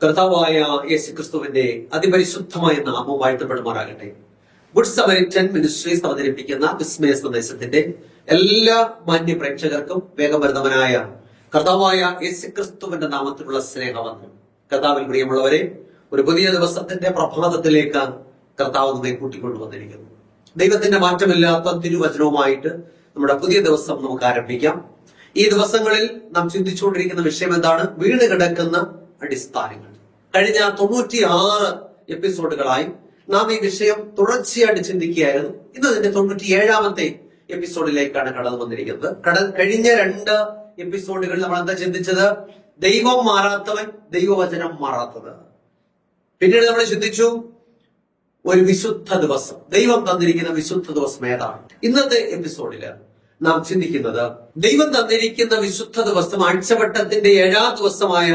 കർത്താവായ യേശുക്രിസ്തുവിന്റെ അതിപരിശുദ്ധമായ നാമം വാഴ്ത്തപ്പെടുമാറാകട്ടെ. ഗുഡ് സമരിറ്റൻ മിനിസ്ട്രീസ് അവതരിപ്പിക്കുന്ന വിസ്മയ സന്ദേശത്തിന്റെ എല്ലാ മാന്യ പ്രേക്ഷകർക്കും വേഗഭരിതവനായ കർത്താവായ യേശുക്രിസ്തുവിന്റെ നാമത്തിലുള്ള സ്നേഹവന്ദനം. കർത്താവിൽ പ്രിയമുള്ളവരെ, ഒരു പുതിയ ദിവസത്തിന്റെ പ്രഭാതത്തിലേക്ക് കർത്താവ് നമ്മെ കൂട്ടിക്കൊണ്ടുവന്നിരിക്കുന്നു. ദൈവത്തിന്റെ മാറ്റമില്ലാത്ത തിരുവചനവുമായിട്ട് നമ്മുടെ പുതിയ ദിവസം നമുക്ക് ആരംഭിക്കാം. ഈ ദിവസങ്ങളിൽ നാം ചിന്തിച്ചുകൊണ്ടിരിക്കുന്ന വിഷയം എന്താണ്? വീണ് കിടക്കുന്ന അടിസ്ഥാനങ്ങൾ. കഴിഞ്ഞ 96 എപ്പിസോഡുകളായി നാം ഈ വിഷയം തുടർച്ചയായിട്ട് ചിന്തിക്കുകയായിരുന്നു. ഇന്ന് അതിന്റെ 97ാമത്തെ എപ്പിസോഡിലേക്കാണ് കടന്നു വന്നിരിക്കുന്നത്. കഴിഞ്ഞ 2 എപ്പിസോഡുകളിൽ നമ്മൾ എന്താ ചിന്തിച്ചത്? ദൈവം മാറാത്തവൻ, ദൈവവചനം മാറാത്തത്. പിന്നീട് നമ്മൾ ചിന്തിച്ചു ഒരു വിശുദ്ധ ദിവസം, ദൈവം തന്നിരിക്കുന്ന വിശുദ്ധ ദിവസം ഏതാണ്? ഇന്നത്തെ എപ്പിസോഡില് നാം ചിന്തിക്കുന്നത് ദൈവം തന്നിരിക്കുന്ന വിശുദ്ധ ദിവസം ആഴ്ചവട്ടത്തിന്റെ 7ാം ദിവസമായ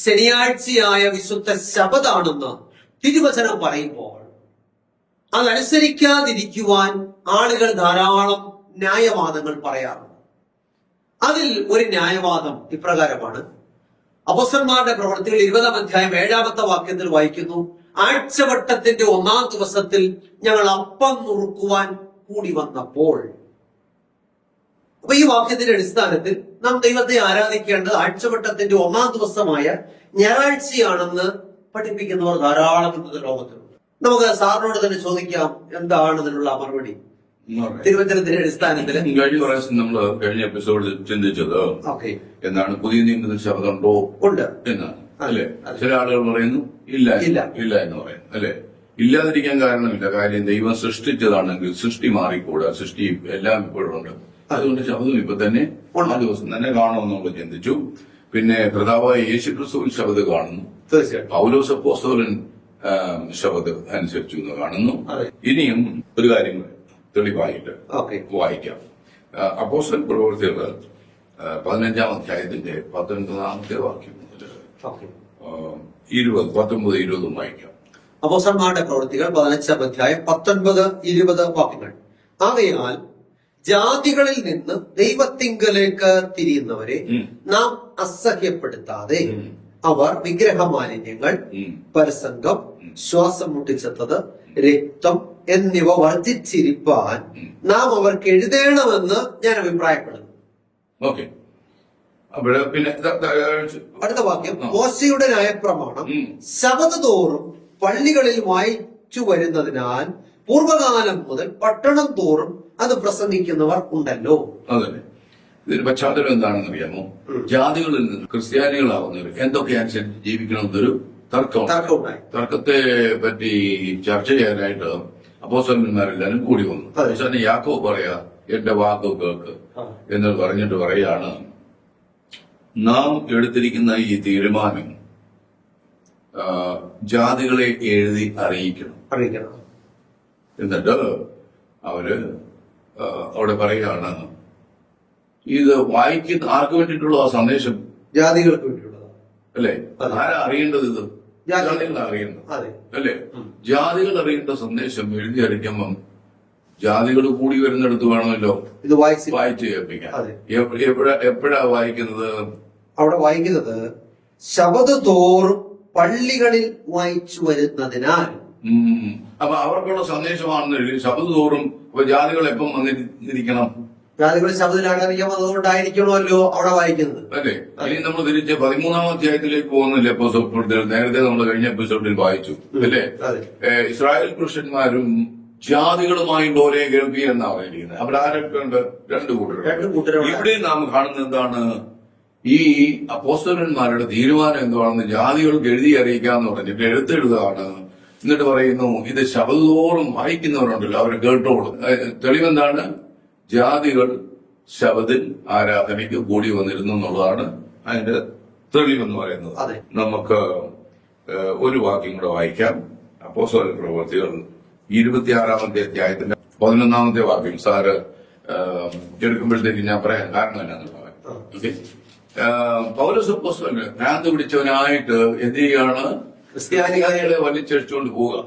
ശനിയാഴ്ചയായ വിശുദ്ധ ശബദാണെന്ന് തിരുവചനം പറയുമ്പോൾ അതനുസരിക്കാതിരിക്കുവാൻ ആളുകൾ ധാരാളം ന്യായവാദങ്ങൾ പറയാറുണ്ട്. അതിൽ ഒരു ന്യായവാദം ഇപ്രകാരമാണ്. അപ്പോസ്തലന്മാരുടെ പ്രവൃത്തികൾ 20ാം അധ്യായം 7ാമത്തെ വാക്യത്തിൽ വായിക്കുന്നു, ആഴ്ചവട്ടത്തിന്റെ 1ാം ദിവസത്തിൽ ഞങ്ങൾ അപ്പം നുറുക്കുവാൻ കൂടി വന്നപ്പോൾ. അപ്പൊ ഈ വാക്യത്തിന്റെ അടിസ്ഥാനത്തിൽ നാം ദൈവത്തെ ആരാധിക്കേണ്ടത് ആഴ്ചവട്ടത്തിന്റെ 1ാം ദിവസമായ ഞായറാഴ്ചയാണെന്ന് പഠിപ്പിക്കുന്നവർ ധാരാളം ഇന്നത്തെ ലോകത്തിലുണ്ട്. നമുക്ക് സാറിനോട് തന്നെ ചോദിക്കാം, എന്താണ് അതിനുള്ള മറുപടി? തിരുവചനത്തിന്റെ അടിസ്ഥാനത്തിൽ കഴിഞ്ഞ പ്രാവശ്യം നമ്മൾ കഴിഞ്ഞ എപ്പിസോഡിൽ ചിന്തിച്ചത് എന്താണ്? പുതിയ നിയമത്തിൽ ശബ്ദമുണ്ടോ? ഉണ്ട് എന്നാണ് അല്ലെ? ചില ആളുകൾ പറയുന്നു ഇല്ല എന്ന് പറയുന്നു അല്ലെ? ഇല്ലാതിരിക്കാൻ കാരണമില്ല. കാര്യം ദൈവം സൃഷ്ടിച്ചതാണെങ്കിൽ സൃഷ്ടി മാറിക്കൂടാ. സൃഷ്ടി എല്ലാം ഇപ്പോഴും ഉണ്ട്. അതുകൊണ്ട് ശബ്ദം ഇപ്പൊ തന്നെ ആ ദിവസം തന്നെ കാണുമെന്നുള്ള ചിന്തിച്ചു. പിന്നെ കർത്താവായ യേശുക്രിസ്തുവിൻ ശബ്ദം കാണുന്നു. പൗലോസ് അപ്പോസ്തലൻ ശബ്ദം അനുസരിച്ചു എന്ന് കാണുന്നു. ഇനിയും ഒരു കാര്യം തെളിവായിട്ട് വായിക്കാം. അപ്പോസ്തലൻ പ്രവൃത്തികൾ 15ാം അധ്യായത്തിന്റെ 19ാമത്തെ വാക്യം മുതൽ 19-20 വായിക്കാം. അപ്പോസ്തലന്മാരുടെ പ്രവൃത്തികൾ 15ാം അധ്യായം 19-20 വാക്യങ്ങൾ. ആകയാൽ ജാതികളിൽ നിന്ന് ദൈവത്തിങ്കലേക്ക് തിരിയുന്നവരെ നാം അസഹ്യപ്പെടുത്താതെ അവർ വിഗ്രഹമാലിന്യങ്ങൾ, പരസംഗം, ശ്വാസം മുട്ടിച്ചെത്തത്, രക്തം എന്നിവ വർദ്ധിച്ചിരിപ്പാൻ നാം അവർക്ക് എഴുതേണമെന്ന് ഞാൻ അഭിപ്രായപ്പെടുന്നു. അടുത്ത വാക്യം, മോശയുടെ ന്യായപ്രമാണം ശബദ തോറും പള്ളികളിൽ വായിച്ചു വരുന്നതിനാൽ പൂർവകാലം മുതൽ പട്ടണം തോറും അത് പ്രസംഗിക്കുന്നവർ ഉണ്ടല്ലോ. അതന്നെ. ഇതിന്റെ പശ്ചാത്തലം എന്താണെന്ന് അറിയാമോ? ജാതികളിൽ നിന്ന് ക്രിസ്ത്യാനികളാവുന്നവർ എന്തൊക്കെ അനുസരിച്ച് ജീവിക്കണമെന്നൊരു തർക്കമുണ്ടായി. തർക്കത്തെ പറ്റി ചർച്ച ചെയ്യാനായിട്ട് അപ്പോസ്തലന്മാരെല്ലാരും കൂടി വന്നു. അവസാനം യാക്കോബ് പറയാ, എന്റെ വാക്ക് കേൾക്ക് എന്ന് പറഞ്ഞിട്ട് പറയാണ്, നാം എടുത്തിരിക്കുന്ന ഈ തീരുമാനം ജാതികളെ എഴുതി അറിയിക്കണം. എന്നിട്ട് അവര് അവിടെ പറയുകയാണ്, ഇത് വായിക്കുന്ന ആർക്ക് വേണ്ടിയിട്ടുള്ള ആ സന്ദേശം? ജാതികൾക്ക് വേണ്ടിയുള്ളതാണ് അല്ലെ? ആരാ അറിയേണ്ടത്? ഇത് ജാതികളാണ് അറിയേണ്ടത് അല്ലെ? ജാതികൾ അറിയേണ്ട സന്ദേശം എഴുതി അറിയിക്കുമ്പം ജാതികൾ കൂടി വരുന്നിടത്ത് വേണമല്ലോ ഇത് വായിച്ചു കേൾപ്പിക്കാൻ. എപ്പോഴാ വായിക്കുന്നത്? അവിടെ വായിക്കുന്നത് ശബദ തോറും പള്ളികളിൽ വായിച്ചു വരുന്നതിനാൽ. അപ്പൊ അവർക്കുള്ള സന്ദേശമാണെന്ന് ശബ്ദ തോറും ജാതികൾ എപ്പം വന്നിരിക്കണം? ജാതികൾ ശബ്ദത്തിലാകാതിരിക്കാൻ അതുകൊണ്ടായിരിക്കണമല്ലോ അവിടെ വായിക്കുന്നത് അല്ലേ? ഇനി നമ്മൾ തിരിച്ച് 13ാം അധ്യായത്തിലേക്ക് പോകുന്നില്ല. നേരത്തെ നമ്മൾ കഴിഞ്ഞ എപ്പിസോഡിൽ വായിച്ചു അല്ലേ? ഇസ്രായേൽ പുരുഷന്മാരും ജാതികളുമായും ഡോലെ കേൾക്കുക എന്നാണ് പറഞ്ഞിരിക്കുന്നത്. അവിടെ ആരൊക്കെ ഉണ്ട്? 2 കൂട്ടർ. ഇവിടെ നാം കാണുന്നത് എന്താണ്? ഈ അപ്പോസ്തലന്മാരുടെ തീരുമാനം എന്താണെന്ന് ജാതികൾക്ക് എഴുതി അറിയിക്കാന്ന് പറഞ്ഞിട്ട് എഴുത്തെഴുതാണ്. എന്നിട്ട് പറയുന്നു, ഇത് ശബദത്തോറും വായിക്കുന്നവരുണ്ടല്ലോ, അവർ കേട്ടോളൂ. തെളിവെന്താണ്? ജാതികൾ ശബദിൽ ആരാധനയ്ക്ക് കൂടി വന്നിരുന്നു എന്നുള്ളതാണ് അതിന്റെ തെളിവെന്ന് പറയുന്നത്. നമുക്ക് ഒരു വാക്യം കൂടെ വായിക്കാം. അപ്പോസ്തല പ്രവൃത്തികൾ 26ാമത്തെ അധ്യായത്തിന്റെ 11ാമത്തെ വാക്യം. സാറ് എടുക്കുമ്പോഴത്തേക്ക് ഞാൻ പറയാൻ കാരണം എന്നാന്ന് പറയാം. പൗലോസ് അപ്പോസ്തലൻ ഭ്രാന്ത് പിടിച്ചവനായിട്ട് എന്ത് ചെയ്യാണ്? ക്രിസ്ത്യാനികളെ വലിച്ചടിച്ചുകൊണ്ട് പോവുക,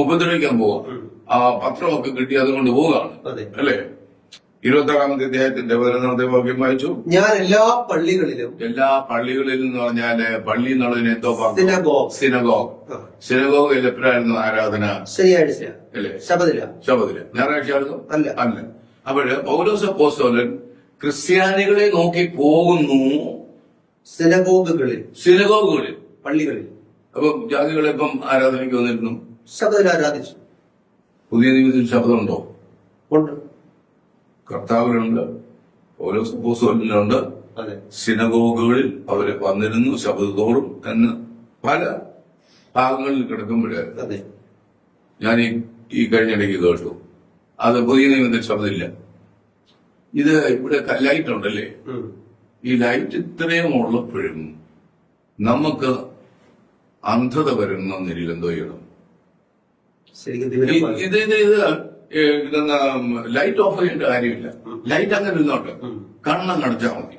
ഉപദ്രവിക്കാൻ പോവുക. ആ പത്രമൊക്കെ കിട്ടി അതുകൊണ്ട് പോവുകയാണ് അല്ലേ? 26-ാമത്തെ അധ്യായത്തിന്റെ 11-ാമത്തെ വാക്യം വായിച്ചു. ഞാൻ എല്ലാ പള്ളികളിലും എന്ന് പറഞ്ഞാല് പള്ളി എന്നുള്ളതിന് എന്തോ സിനഗോഗ് സിനഗോഗിൽ എപ്പോഴായിരുന്നു ആരാധന? ശനിയാഴ്ച അല്ലേ? ശബദില ഞായറാഴ്ചയായിരുന്നു അല്ല. അപ്പോഴ് പൗലോസ് അപ്പോസ്തലൻ ക്രിസ്ത്യാനികളെ നോക്കി പോകുന്നു സിനഗോഗുകളിൽ പള്ളികളിൽ. അപ്പം ജാതികളെപ്പം ആരാധനയ്ക്ക് വന്നിരുന്നു? ശബദിൽ ആരാധിച്ചു. പുതിയ നിയമത്തിൽ ശബ്ദമുണ്ടോ? ഉണ്ട്. കർത്താവിനുണ്ട്, പൗലോസ് അപ്പോസ്തലനുണ്ട്. സിനഗോഗുകളിൽ അവര് വന്നിരുന്നു ശബ്ദത്തോറും എന്ന് പല ഭാഗങ്ങളിൽ കിടക്കുമ്പോഴേ ഞാൻ ഈ കഴിഞ്ഞിടയ്ക്ക് കേട്ടു. അത് പുതിയ നിയമത്തിൽ ശബ്ദമില്ല. ഇത് ഇവിടെ ലൈറ്റ് ഉണ്ടല്ലേ, ഈ ലൈറ്റ് ഇത്രയും ഉള്ളപ്പോഴും നമുക്ക് അന്ധത വരുന്ന നിലയിൽ എന്തോ ചെയ്യണം. ലൈറ്റ് ഓഫ് ചെയ്യേണ്ട കാര്യമില്ല. ലൈറ്റ് അങ്ങനെ ഇരുന്നോട്ടെ, കണ്ണം കടച്ചാൽ മതി.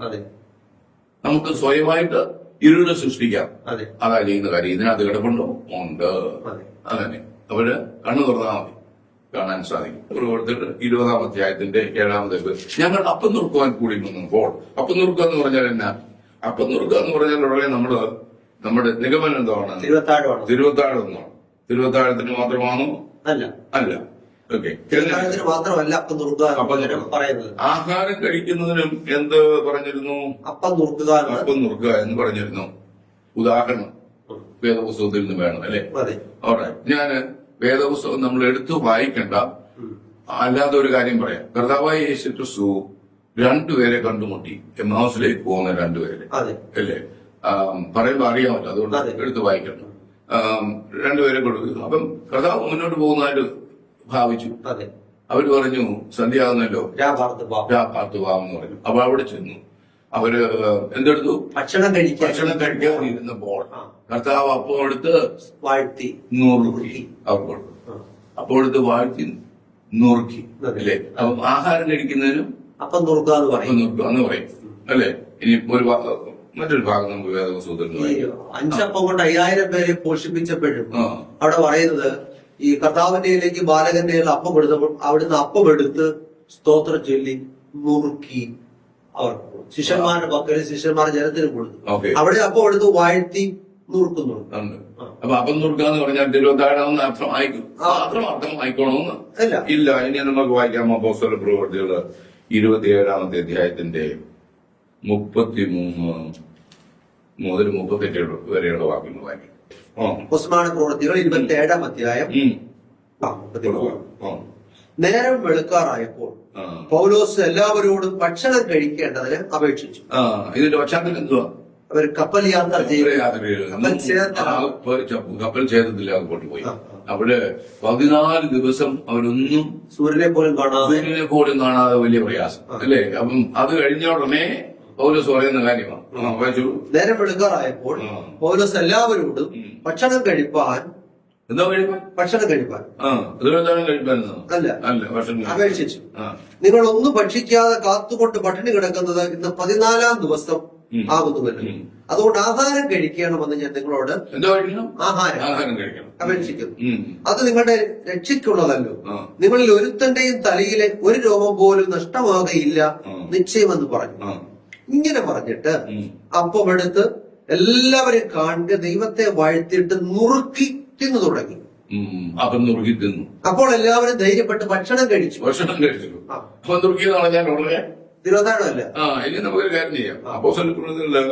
നമുക്ക് സ്വയമായിട്ട് ഇരുള് സൃഷ്ടിക്കാം. അതാ ചെയ്യുന്ന കാര്യം. ഇതിനകത്ത് കിടപ്പുണ്ടോ? ഉണ്ട്. അതന്നെ. അവര് കണ്ണു തുറന്നാൽ മതി, കാണാൻ സാധിക്കും. കൊടുത്തിട്ട് 20-ാം അധ്യായത്തിന്റെ 7-ാമത്തെ ഞങ്ങൾ അപ്പം നുറുക്കുവാൻ കൂടി നിന്നപ്പോൾ. അപ്പം നുറുക്കുക എന്ന് പറഞ്ഞാൽ എന്നാ? അപ്പം നുറുക്കുക എന്ന് പറഞ്ഞാൽ ഉടനെ നമ്മുടെ നിഗമനം എന്താണ്? തിരുവത്താഴമെന്നാണ്. തിരുവത്താഴത്തിന് മാത്രമാണോ? അല്ല. ഓക്കെ. മാത്രമല്ല പറയുന്നത്. ആഹാരം കഴിക്കുന്നതിനും എന്ത് പറഞ്ഞിരുന്നു? അപ്പം നുറുക്കുക എന്ന് പറഞ്ഞിരുന്നു. ഉദാഹരണം വേദപുസ്തകത്തിൽ നിന്ന് വേണം അല്ലെ? ഞാന് വേദപുസ്തകം നമ്മൾ എടുത്തു വായിക്കണ്ട, അല്ലാതെ ഒരു കാര്യം പറയാം. കർത്താവായ യേശു ക്രിസ്തു 2 പേരെ കണ്ടുമുട്ടി, എമ്മാവുസിലേക്ക് പോകുന്ന 2 പേരെ അല്ലേ? പറയുമ്പോ അറിയാമല്ലോ, അതുകൊണ്ട് എടുത്ത് വായിക്കണം. 2 പേരെ കൊടുക്കും. അപ്പം കർത്താവ് മുന്നോട്ട് പോകുന്നതായിട്ട് ഭാവിച്ചു. അവര് പറഞ്ഞു സന്ധ്യയാകുന്നല്ലോ, രാപാർത്തുവാന്ന് പറഞ്ഞു. അപ്പൊ അവിടെ ചെന്നു. അവര് എന്തെടുത്തു? ഭക്ഷണം കഴിക്കാൻ ഇരുന്നപ്പോൾ കർത്താവ് അപ്പം എടുത്ത് വാഴ്ത്തി നുറുക്കി അവർ കൊടുത്തു. അപ്പോൾ എടുത്ത് വാഴ്ത്തി നുറുക്കി അല്ലേ? അപ്പം ആഹാരം കഴിക്കുന്നതിനും അപ്പം നുറുക്കുക എന്ന് പറയും അല്ലെ? ഇനി മറ്റൊരു ഭാഗം നമുക്ക് വേദപുസ്തകത്തിൽ 5 അപ്പം കൊണ്ട് 5000 പേരെ പോഷിപ്പിച്ചപ്പോഴും അവിടെ പറയുന്നത്, ഈ കർത്താവിന്റെയിലേക്ക് ബാലകന്റെ അപ്പം എടുത്തപ്പോൾ അവിടുന്ന് അപ്പം എടുത്ത് സ്തോത്രം ചൊല്ലി നുറുക്കി അവർ ശിഷ്യന്മാരുടെ പക്കല് ശിഷ്യന്മാർ ജനത്തിന് കൊടുത്തു. അവിടെ അപ്പം എടുത്ത് വാഴ്ത്തി നുറുക്കുന്നുണ്ട്. അപ്പൊ അപ്പം നുറുക്കാന്ന് പറഞ്ഞാൽ തിരുവത്താഴമെന്ന് അർത്ഥം ആയിക്കോണമെന്ന് ഇല്ല. ഇനി നമുക്ക് വായിക്കാം അപ്പോസ്തല പ്രവൃത്തികള് 27-ാമത്തെ അധ്യായത്തിന്റെ 33 മുതൽ 38 വരെയുള്ള വാക്യങ്ങൾ വായിക്കും. ഉസ്മാന പ്രവൃത്തികൾ 27-ാം അധ്യായം. നേരം വെളുക്കാറായപ്പോൾ പൗലോസ് എല്ലാവരോടും ഭക്ഷണം കഴിക്കേണ്ടതിന് അപേക്ഷിച്ചു. ഇതിന്റെ പശ്ചാത്തലം എന്തുവാ? അവർ കപ്പൽ യാത്ര കപ്പൽ ഛേദത്തിൽ അങ്ങോട്ട് പോയി. അവിടെ 14 ദിവസം അവരൊന്നും സൂര്യനെ പോലും കാണാതെ വലിയ പ്രയാസം അല്ലേ? അപ്പം അത് കഴിഞ്ഞ ഉടനെ പൗലോസ് പറയുന്ന കാര്യമാണ്. നേരം വെളുക്കാറായപ്പോൾ പൗലോസ് എല്ലാവരോടും ഭക്ഷണം കഴിപ്പാൻ അപേക്ഷിച്ചു. നിങ്ങൾ ഒന്നും ഭക്ഷിക്കാതെ കാത്തുകൊണ്ട് പട്ടിണി കിടക്കുന്നത് ഇന്ന് 14-ാം ദിവസം ആകുന്നുവല്ലോ. അതുകൊണ്ട് ആഹാരം കഴിക്കണമെന്ന് ഞാൻ നിങ്ങളോട് ആഹാരം അപേക്ഷിക്കുന്നു. അത് നിങ്ങളുടെ രക്ഷയ്ക്കുള്ളതല്ലോ. നിങ്ങളിൽ ഒരുത്തന്റെയും തലയിലെ ഒരു രോമം പോലും നഷ്ടമാകുകയില്ല നിശ്ചയമെന്ന് പറഞ്ഞു. ഇങ്ങനെ പറഞ്ഞിട്ട് അപ്പമെടുത്ത് എല്ലാവരെയും കാണുക, ദൈവത്തെ വാഴ്ത്തിയിട്ട് നുറുക്കി തിന്നു തുടങ്ങി. അപ്പോൾ എല്ലാവരും ധൈര്യപ്പെട്ട് ഭക്ഷണം കഴിച്ചു. തിരുവതാഴമല്ല. ഇനി നമുക്കൊരു കാര്യം ചെയ്യാം. അപ്പോസ്തല പ്രവൃത്തികളില്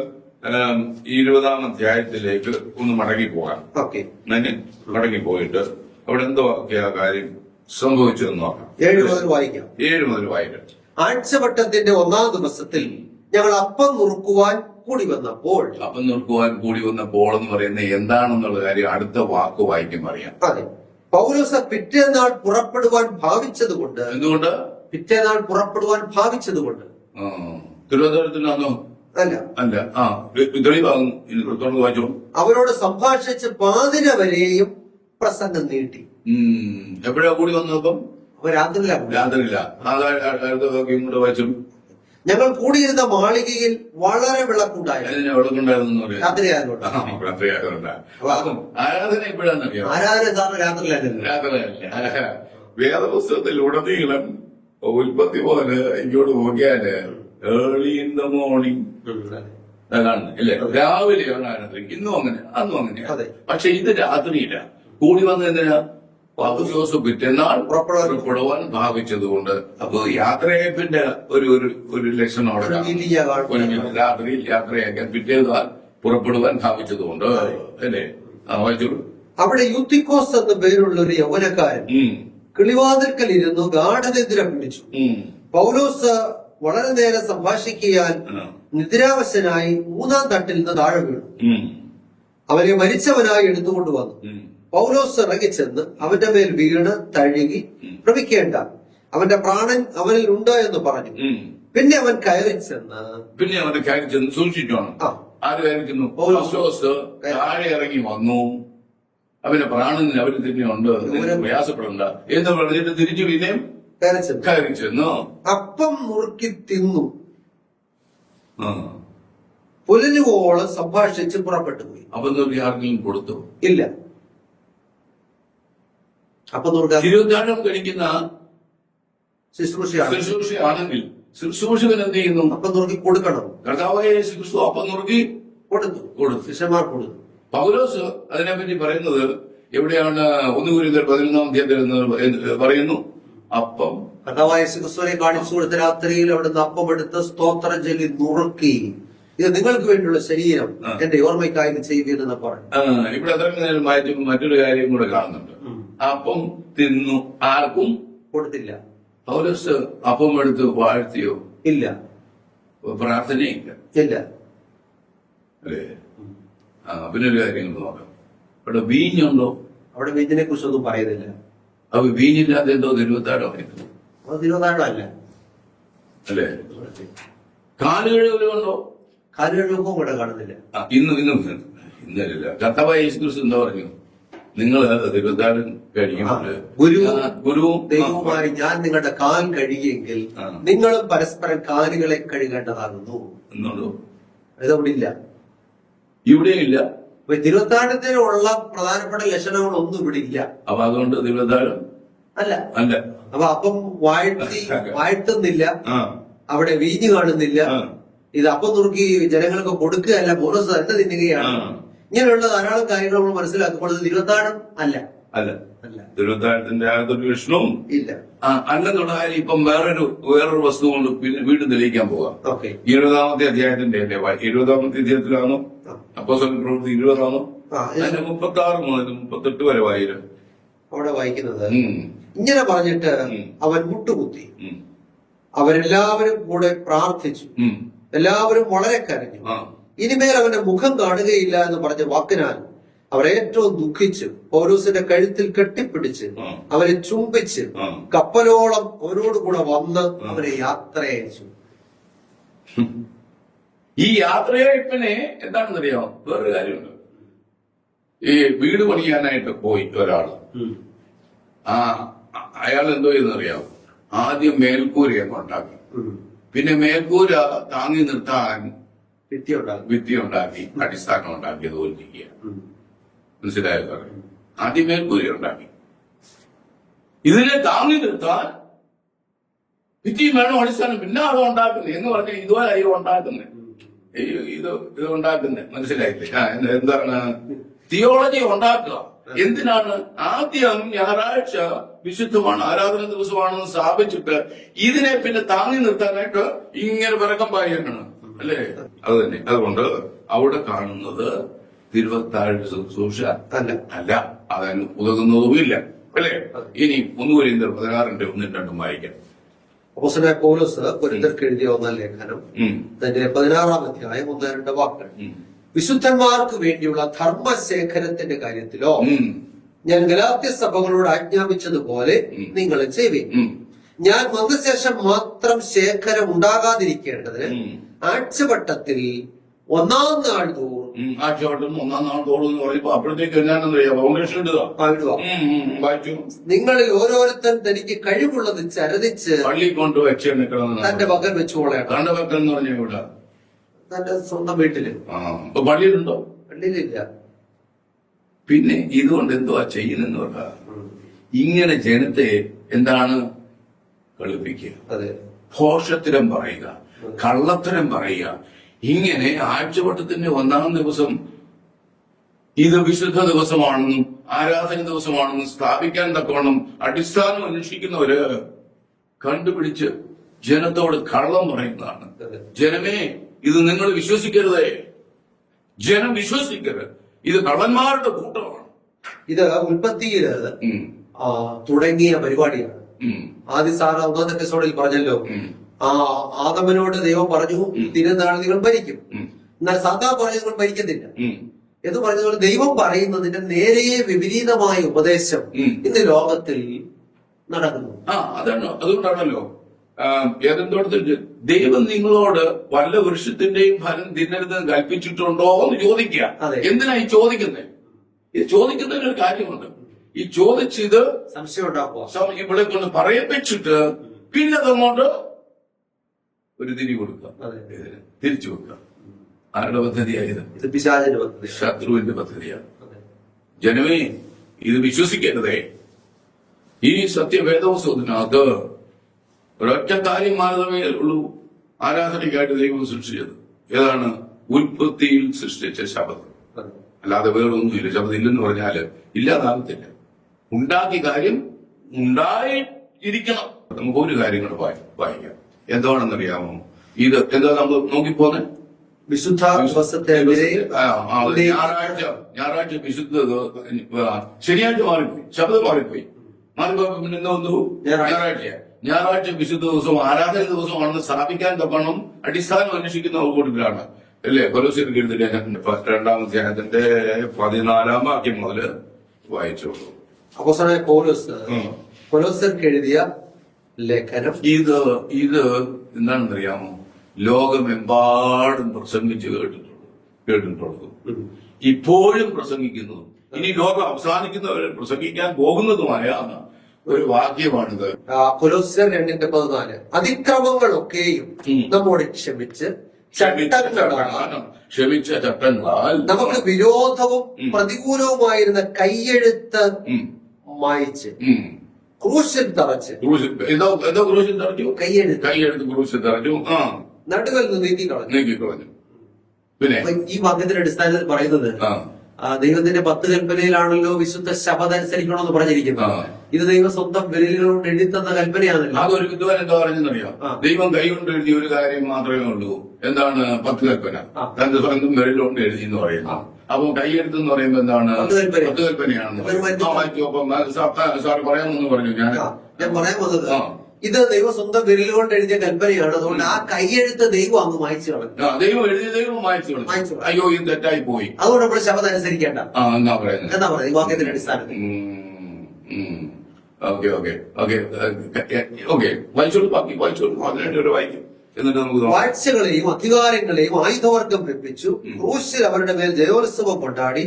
20-ാം അധ്യായത്തിലേക്ക് ഒന്ന് മടങ്ങി പോകാം. മടങ്ങി പോയിട്ട് അവിടെ എന്തോ കാര്യം സംഭവിച്ചതെന്ന് നോക്കാം. 7 മുതൽ വായിക്കാം. ആഴ്ചവട്ടത്തിന്റെ 1-ാം ദിവസത്തിൽ ഞങ്ങൾ അപ്പം നുറുക്കുവാൻ കൂടി വന്നപ്പോൾ എന്ന് പറയുന്നത് എന്താണെന്നുള്ള കാര്യം അടുത്ത വാക്ക് വായിക്കും അറിയാം. അതെ. പൗലോസ് പിറ്റേന്നാൾ പുറപ്പെടുവാൻ ഭാവിച്ചതുകൊണ്ട്. എന്തുകൊണ്ട്? പിറ്റേന്നാൾ പുറപ്പെടുവാൻ ഭാവിച്ചതുകൊണ്ട്. തിരുവനന്തപുരത്തിനാണോ? അല്ല. വായിച്ചോ. അവരോട് സംഭാഷിച്ച് 11 വരെയും പ്രസംഗം നീട്ടി. എപ്പോഴാ കൂടി വന്നപ്പം? രാത്രിയില്ല. ഇങ്ങോട്ട് വായിച്ചു. ഞങ്ങൾ കൂടിയിരുന്ന മാളികയിൽ വളരെ വിളക്കുണ്ടായിരുന്നു. ആരാധന എപ്പോഴാണെന്നറിയാം? ആരാധന സാറിന് രാത്രിയിലല്ല. വേദപുസ്തകത്തിൽ ഉടനീളം ഉൽപ്പത്തി പോലെ ഇങ്ങോട്ട് നോക്കിയാല് ഏർലി ഇൻ ദ മോർണിംഗ് കാണുന്നത് അല്ലേ? രാവിലെയാണ് ആരാധന. ഇന്നും അങ്ങനെ അന്നും അങ്ങനെയാണ്. പക്ഷെ ഇത് രാത്രിയില്ല. കൂടി വന്ന എന്തിനാ? പൗലോസ് പിറ്റേന്നാൾ പുറപ്പെടുവാൻ ഭാവിച്ചതുകൊണ്ട്. അപ്പൊ യാത്രയപ്പിന്റെ ഒരു ലക്ഷണം അവിടെ രാത്രിയിൽ യാത്രയാക്കാൻ പിറ്റേന്നാൾ പുറപ്പെടുവാൻ ഭാവിച്ചതുകൊണ്ട് അല്ലേ? വായിച്ചോളൂ. അവിടെ യൂത്തിക്കോസ് എന്ന പേരുള്ള ഒരു യൗവനക്കാരൻ കിളിവാതിൽക്കൽ ഇരുന്നു ഗാഠനിദ്ര പിടിച്ചു. പൗലോസ് വളരെ നേരം സംഭാഷിക്കാൻ നിദ്രാവശനായി 3-ാം തട്ടിൽ നിന്ന് താഴെ വീണു. അവനെ മരിച്ചവനായി എടുത്തുകൊണ്ട് വന്നു. പൗലോസ് ഇറങ്ങിച്ചെന്ന് അവന്റെ മേൽ വീണ് തഴുകി, ഭ്രമിക്കേണ്ട, അവന്റെ പ്രാണൻ അവനിൽ ഉണ്ട് എന്ന് പറഞ്ഞു. പിന്നെ അവൻ കയറി ചെന്ന് സൂക്ഷിച്ചോണം. ആര് കയറിക്കുന്നു? പൗലോസ് താഴെ ഇറങ്ങി വന്നു. അവന്റെ പ്രാണന് അവര് തന്നെയുണ്ട്, പ്രയാസപ്പെടണ്ട എന്ന് പറഞ്ഞിട്ട് തിരിച്ചു പിന്നെയും കയറി ചെന്നു. അപ്പം മുറുക്കി തിന്നു. പുലരുവോളം സംഭാഷിച്ച് പുറപ്പെട്ടു പോയി. അപ്പം ആർക്കെങ്കിലും കൊടുത്തു? ഇല്ല. അപ്പം തിരുവത്താഴം കഴിക്കുന്ന ശുശ്രൂഷയാണെങ്കിൽ ശുശ്രൂഷകൻ എന്ത് ചെയ്യുന്നു? അപ്പം നുറുക്കി കൊടുക്കണം. കർത്താവായ യേശുക്രിസ്തു അപ്പം നുറുക്കി കൊടുത്തു. ശിഷ്യന്മാർ കൊടുത്തു. പൗലോസ് അതിനെപ്പറ്റി പറയുന്നത് എവിടെയാണ്? 1 കൊരിന്ത്യർ 11-ാം അധ്യായത്തിൽ പറയുന്നു, അപ്പം കർത്താവായ യേശുക്രിസ്തുവിനെ കാണിച്ചു കൊടുത്ത രാത്രിയിൽ അവിടുന്ന് അപ്പം എടുത്ത് സ്തോത്രം ചൊല്ലി നുറുക്കി, ഇത് നിങ്ങൾക്ക് വേണ്ടിയുള്ള ശരീരം, എന്റെ ഓർമ്മയ്ക്കായി ചെയ്യുകയെന്ന് പറഞ്ഞു. ഇവിടെ അത്രയും നേരം വായിച്ചപ്പോൾ മറ്റൊരു കാര്യം കൂടെ കാണുന്നുണ്ട്. അപ്പം തിന്നു, ആർക്കും കൊടുത്തില്ല. പൗലോസ് അപ്പം എടുത്ത് വാഴ്ത്തിയോ? ഇല്ല. പ്രാർത്ഥനയില്ല. ഇല്ല. അല്ലേ? പിന്നെ ഒരു കാര്യം നോക്കാം. ഇവിടെ വീഞ്ഞുണ്ടോ? അവിടെ വീഞ്ഞിനെ കുറിച്ചൊന്നും പറയുന്നില്ല. അപ്പൊ വീഞ്ഞില്ലാതെ എന്തോ തിരുവത്താഴം തിരുവത്താഴം അല്ല അല്ലേ? കാലുകഴുകലുണ്ടോ? കാലുകഴുകും കൂടെ കാണുന്നില്ല. ഇന്നല്ല. കർത്താവായ യേശുക്രിസ്തു എന്താ പറഞ്ഞു? നിങ്ങൾ തിരുവത്താഴം കഴിക്കുമ്പോൾ ഗുരുവും ദൈവവുമായി ഞാൻ നിങ്ങളുടെ കാൽ കഴുകിയെങ്കിൽ നിങ്ങളും പരസ്പരം കാലുകളെ കഴുകേണ്ടതാകുന്നു എന്നുണ്ടോ? ഇതവിടെ ഇല്ല. ഇവിടെയും ഇല്ല. തിരുവത്താഴത്തിനുള്ള പ്രധാനപ്പെട്ട ലക്ഷണങ്ങളൊന്നും ഇവിടെ ഇല്ല. അപ്പൊ അതുകൊണ്ട് തിരുവത്താഴം അല്ല. അപ്പൊ അപ്പം വാഴ്ത്തുന്നില്ല, അവിടെ വീഞ്ഞ് കാണുന്നില്ല. ഇത് അപ്പം നുറുക്കി ജനങ്ങൾക്ക് കൊടുക്കുകയല്ല, ബോണസ് തന്നെ തിന്നുകയാണ്. ഇങ്ങനെയുള്ള ധാരാളം കാര്യങ്ങൾ നമ്മൾ മനസ്സിലാക്കുമ്പോൾ തിരുവത്താഴം അല്ല. തിരുവത്താഴത്തിന്റെ അകത്തൊരു വിഷ്ണുവും ഇല്ല. അല്ലെന്നുള്ള കാര്യം ഇപ്പം വേറൊരു വസ്തു കൊണ്ട് പിന്നെ വീണ്ടും തെളിയിക്കാൻ പോകാം. 20-ാമത്തെ അധ്യായത്തിന്റെ 20-ാമത്തെ അധ്യായത്തിലാണോ? അപ്പോസ്തലരുടെ പ്രവൃത്തി 20-ആണോ? അതിന്റെ 36 മുതൽ 38 വരെ അവിടെ വായിക്കുന്നത് ഇങ്ങനെ പറഞ്ഞിട്ട് അവൻ മുട്ടുകുത്തി. അവരെല്ലാവരും കൂടെ പ്രാർത്ഥിച്ചു. എല്ലാവരും വളരെ കരഞ്ഞു. ഇനിമേൽ അവന്റെ മുഖം കാണുകയില്ല എന്ന് പറഞ്ഞ വാക്കിനാൽ അവർ ഏറ്റവും ദുഃഖിച്ചു. പൗലോസിന്റെ കഴുത്തിൽ കെട്ടിപ്പിടിച്ച് അവനെ ചുംബിച്ച് കപ്പലോളം അവനോടുകൂടെ വന്ന് അവനെ യാത്രയച്ചു. ഈ യാത്രയയപ്പിനെ എന്താണെന്നറിയാമോ? വേറൊരു കാര്യമുണ്ട്. ഈ വീട് പണിയാനായിട്ട് പോയി ഒരാള്, അയാൾ എന്തോ ചെയ്യുന്നറിയാമോ? ആദ്യം മേൽക്കൂരയൊക്കെ ഉണ്ടാക്കി, പിന്നെ മേൽക്കൂര താങ്ങി നിർത്താൻ ഭിത്തി ഉണ്ടാക്കി, അടിസ്ഥാനം ഉണ്ടാക്കി, അത് ഒലിക്കുക. മനസ്സിലായോ സാറേ? ആദ്യം മേൽക്കൂര ഉണ്ടാക്കി, ഇതിനെ താങ്ങി നിർത്താൻ ഭിത്തിയും വേണം, അടിസ്ഥാനം, പിന്നെ അത് ഉണ്ടാക്കുന്നത് എന്ന് പറഞ്ഞാൽ ഇതുപോലെ അയ്യോ ഉണ്ടാക്കുന്നത് ഇത് ഉണ്ടാക്കുന്നത്. മനസ്സിലായില്ലേ? എന്താണ് തിയോളജി ഉണ്ടാക്കുക? എന്തിനാണ്? ആദ്യം ഞായറാഴ്ച വിശുദ്ധമാണ്, ആരാധന ദിവസമാണെന്ന് സ്ഥാപിച്ചിട്ട് ഇതിനെ പിന്നെ താങ്ങി നിർത്താനായിട്ട് ഇങ്ങനെ പിറക്കം പായാണ് അല്ലേ? അത് തന്നെ. അതുകൊണ്ട് അവിടെ കാണുന്നത് തിരുവത്താഴ ശുശ്രൂഷ അല്ല, അതിന് ഉതകുന്നതുമില്ല അല്ലേ? ഇനി 1 കൊരിന്ത്യർ 16-ന്റെ 1-2 വായിക്കാം. അപ്പോസ്തലനായ പൗലോസ് കൊരിന്ത്യർക്ക് എഴുതിയ 1-ാം ലേഖനം തന്റെ 16-ാം അധ്യായം 1-2 വാക്കുകൾ. വിശുദ്ധന്മാർക്ക് വേണ്ടിയുള്ള ധർമ്മശേഖരത്തിന്റെ കാര്യത്തിലോ ഞാൻ ഗലാത്യ സഭകളോട് ആജ്ഞാപിച്ചതുപോലെ നിങ്ങൾ ചെയ്യുവിൻ. ഞാൻ വന്നശേഷം മാത്രം ശേഖരം ഉണ്ടാകാതിരിക്കേണ്ടതിന് ആഴ്ചവട്ടത്തിൽ 1-ാം നാൾ തോറും എന്ന് പറയുമ്പോ അപ്പോഴത്തേക്ക് എന്നാണെന്നറിയാം, ഫൗണ്ടേഷൻ വായിച്ചു. നിങ്ങളിൽ ഓരോരുത്തൻ തനിക്ക് കഴിവുള്ളത് ചരതിച്ച് പള്ളി കൊണ്ട് വെച്ച് തന്റെ പകൽ വെച്ചുകൊള്ളണം. തന്റെ പക്കൽ എന്ന് പറഞ്ഞ ഇവിടെ തന്റെ സ്വന്തം വീട്ടില്. പള്ളിയിലുണ്ടോ? പള്ളിയിലില്ല. പിന്നെ ഇതുകൊണ്ട് എന്തുവാ ചെയ്യുന്നെന്ന് പറഞ്ഞാൽ ഇങ്ങനെ ജനത്തെ എന്താണ് കളിപ്പിക്കുക, അതെ, ഭോഷത്തരം പറയുക, കള്ളത്തരം പറയുക. ഇങ്ങനെ ആഴ്ചവട്ടത്തിന്റെ 1-ാം ദിവസം ഇത് വിശുദ്ധ ദിവസമാണെന്നും ആരാധന ദിവസമാണെന്നും സ്ഥാപിക്കാൻ തക്കവണ്ണം അടിസ്ഥാനം അന്വേഷിക്കുന്നവര് കണ്ടുപിടിച്ച് ജനത്തോട് കള്ളം പറയുന്നതാണ്. ജനമേ, ഇത് നിങ്ങൾ വിശ്വസിക്കരുതേ, ജനം വിശ്വസിക്കരുത്, ഇത് കള്ളന്മാരുടെ കൂട്ടമാണ്. ഇത് ഉൽപ്പത്തിയില് തുടങ്ങിയ പരിപാടിയാണ്. ആദ്യ സാറ് 1-ാം എപ്പിസോഡിൽ പറഞ്ഞല്ലോ, ആദമനോട് ദൈവം പറഞ്ഞു തിരുനാൾ നിങ്ങൾ ഭരിക്കും, എന്നാൽ സാത്താ പറഞ്ഞു നിങ്ങൾ ഭരിക്കുന്നില്ല എന്ന് പറഞ്ഞതുപോലെ ദൈവം പറയുന്നതിന്റെ നേരെ വിപരീതമായ ഉപദേശം ഇന്ന് ലോകത്തിൽ നടക്കുന്നു. അതുകൊണ്ടാണല്ലോ ഏതെങ്കിലും തോട്ടത്തിൽ ദൈവം നിങ്ങളോട് വല്ല വൃക്ഷത്തിന്റെയും ഫലം തിന്നരുതെന്ന് കൽപ്പിച്ചിട്ടുണ്ടോ എന്ന് ചോദിക്കുക. എന്തിനാ ഈ ചോദിക്കുന്നത്? ഇത് ചോദിക്കുന്നതിനൊരു കാര്യമുണ്ട്. ഈ ചോദിച്ചത് സംശയം ഉണ്ടാക്കുക, ഇവിടെ കൊണ്ട് പറയപ്പിച്ചിട്ട് പിന്നെ അതങ്ങോട്ട് ഒരു തിരി കൊടുക്കുക, തിരിച്ചു വെക്കുക. ആരുടെ പദ്ധതിയായത്? ശത്രുവിന്റെ പദ്ധതിയാണ്. ജനമേ, ഇത് വിശ്വസിക്കരുതേ. ഈ സത്യവേദോത്സവത്തിനകത്ത് ഒരൊറ്റ കാര്യം മാത്രമേ ഉള്ളൂ ആരാധനയ്ക്കായിട്ട് ദൈവം സൃഷ്ടിച്ചത്. ഏതാണ്? ഉൽപ്പത്തിയിൽ സൃഷ്ടിച്ച ശബദം. അല്ലാതെ വേറൊന്നുമില്ല. ശബദം ഇല്ലെന്ന് പറഞ്ഞാല് ഇല്ലാതാകത്തില്ല. ഉണ്ടാക്കിയ കാര്യം ഉണ്ടായിരിക്കണം. നമുക്ക് ഒരു കാര്യങ്ങൾ വായിക്കാം. എന്താണെന്നറിയാമോ? ഇത് എന്താ നമ്മൾ നോക്കിപ്പോന്നെ? വിശുദ്ധ ദിവസത്തെ ഞായറാഴ്ച വിശുദ്ധ, ശനിയാഴ്ച മാറിപ്പോയി, ശബ്ദം മാറിപ്പോയി. പിന്നെ എന്താ വന്നു? ഞായറാഴ്ച വിശുദ്ധ ദിവസം ആരാധന ദിവസമാണെന്ന് സ്ഥാപിക്കാൻ തക്കണം അടിസ്ഥാനം അന്വേഷിക്കുന്ന കൂട്ടത്തിലാണ് അല്ലേ? കൊലോസ്യർക്ക് എഴുതില്ല. 2-ാം അധ്യായത്തിന്റെ 14-ാം വാക്യം മുതല് വായിച്ചോളൂ. അപ്പോസ്തലനായ കൊലോസ്യർക്ക് എഴുതിയ ലേഖനം. ഇത് എന്താണെന്നറിയാമോ? ലോകമെമ്പാടും പ്രസംഗിച്ച് കേട്ടിട്ടുള്ളത്, ഇപ്പോഴും പ്രസംഗിക്കുന്നതും ഇനി ലോകം അവസാനിക്കുന്നവരെ പ്രസംഗിക്കാൻ പോകുന്നതുമായ ഒരു വാക്യമാണിത്. കൊലോസ്യർ 2:14 അതിക്രമങ്ങളൊക്കെയും നമ്മോട് ക്ഷമിച്ച ചട്ടങ്ങളാൽ നമുക്ക് വിരോധവും പ്രതികൂലവുമായിരുന്ന കൈയെഴുത്ത് മായിച്ച് ക്രൂശിൽ തറച്ച് ക്രൂശിൽ തറച്ചു, കൈയെഴുത്ത് ക്രൂശിൽ തറച്ചു, നടുവിൽ നിന്ന് നീക്കിക്കളഞ്ഞു. പിന്നെ ഈ വാക്യത്തിന്റെ അടിസ്ഥാനത്തിൽ പറയുന്നത് ദൈവത്തിന്റെ 10 കൽപ്പനയിലാണല്ലോ വിശുദ്ധ ശബദം അനുസരിക്കണമെന്ന് പറഞ്ഞിരിക്കുന്നത്. ഇത് ദൈവം സ്വന്തം വിരലുകൊണ്ട് എഴുതിത്തന്ന കൽപ്പനയാണല്ലോ. അതൊരു വിദ്വാൻ എന്താ പറഞ്ഞെന്നറിയാം? ദൈവം കൈകൊണ്ട് എഴുതിയ ഒരു കാര്യം മാത്രമേ ഉള്ളൂ. എന്താണ്? 10 കൽപ്പന തന്റെ സ്വന്തം വിരലുകൊണ്ട് എഴുതി എന്ന് പറയുന്നു. അപ്പൊ കൈയെഴുത്ത് എന്ന് പറയുമ്പോ എന്താണ്? 10 കൽപ്പനയാണെന്ന് സാർ പറയാമെന്ന് പറഞ്ഞു. ഞാൻ പറയാൻ വന്നത് ഇത് ദൈവം സ്വന്തം വിരലുകൊണ്ട് എഴുതിയ കൽപ്പനയാണ്. അതുകൊണ്ട് ആ കൈയെഴുത്ത് ദൈവം അങ്ങ് മായ്ച്ചു കളഞ്ഞു. ദൈവം എഴുതിയ ദൈവം മായ്ച്ചു കളഞ്ഞു. അയ്യോ, ഇത് തെറ്റായി പോയി. അതുകൊണ്ട് നമ്മൾ ശബദം അനുസരിക്കേണ്ട എന്നാ പറയുന്നത് ഈ വാക്യത്തിന്റെ അടിസ്ഥാനത്തിൽ. വായിക്കും. എന്നിട്ട് നമുക്ക് വാഴ്ചകളെയും അധികാരങ്ങളെയും ആയുധവർഗം വെപ്പിച്ചു ക്രൂശിൽ അവരുടെ മേൽ ജയോത്സവം കൊണ്ടാടി